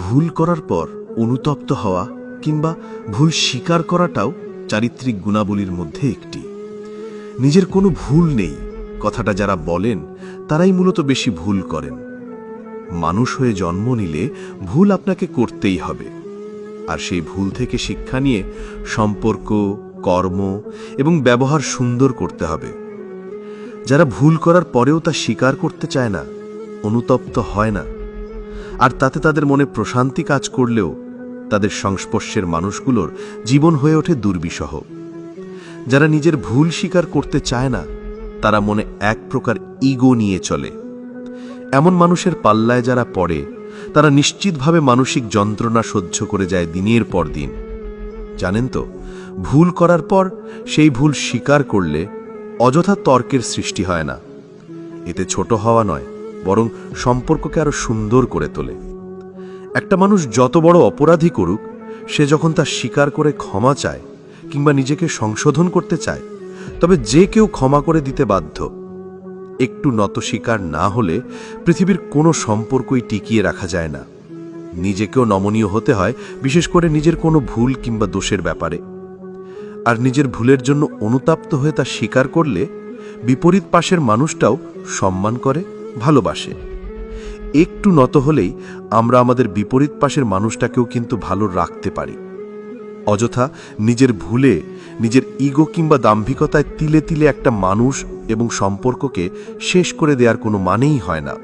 ভুল করার পর অনুতপ্ত হওয়া কিংবা ভুল স্বীকার করাটাও চারিত্রিক গুণাবলীর মধ্যে একটি। নিজের কোনো ভুল নেই কথাটা যারা বলেন তারাই মূলত বেশি ভুল করেন। মানুষ হয়ে জন্ম নিলে ভুল আপনাকে করতেই হবে, আর সেই ভুল থেকে শিক্ষা নিয়ে সম্পর্ক, কর্ম এবং ব্যবহার সুন্দর করতে হবে। যারা ভুল করার পরেও তা স্বীকার করতে চায় না, অনুতপ্ত হয় না, আর তাতে তাদের মনে প্রশান্তি কাজ করলেও তাদের সংস্পর্শের মানুষগুলোর জীবন হয়ে ওঠে দুর্বিষহ। যারা নিজের ভুল স্বীকার করতে চায় না, তারা মনে এক প্রকার ইগো নিয়ে চলে। এমন মানুষের পাল্লায় যারা পড়ে তারা নিশ্চিতভাবে মানসিক যন্ত্রণা সহ্য করে যায় দিনের পর দিন। জানেন তো, ভুল করার পর সেই ভুল স্বীকার করলে অযথা তর্কের সৃষ্টি হয় না। এতে ছোট হওয়া নয়, বরং সম্পর্ককে আরো সুন্দর করে তোলে। একটা মানুষ যত বড় অপরাধী করুক, সে যখন তা স্বীকার করে ক্ষমা চায় কিংবা নিজেকে সংশোধন করতে চায়, তবে যে কেউ ক্ষমা করে দিতে বাধ্য। একটু নত স্বীকার না হলে পৃথিবীর কোনো সম্পর্কই টিকিয়ে রাখা যায় না। নিজেকেও নমনীয় হতে হয়, বিশেষ করে নিজের কোনো ভুল কিংবা দোষের ব্যাপারে। আর নিজের ভুলের জন্য অনুতপ্ত হয়ে তা স্বীকার করলে বিপরীত পাশের মানুষটাও সম্মান করে, ভালোবাসে। একটু নত হলেই আমরা আমাদের বিপরীত পাশের মানুষটাকেও কিন্তু ভালো রাখতে পারি। অযথা নিজের ভুলে, নিজের ইগো কিংবা দাম্ভিকতায় তিলে তিলে একটা মানুষ এবং সম্পর্ককে শেষ করে দেওয়ার কোনো মানেই হয় না।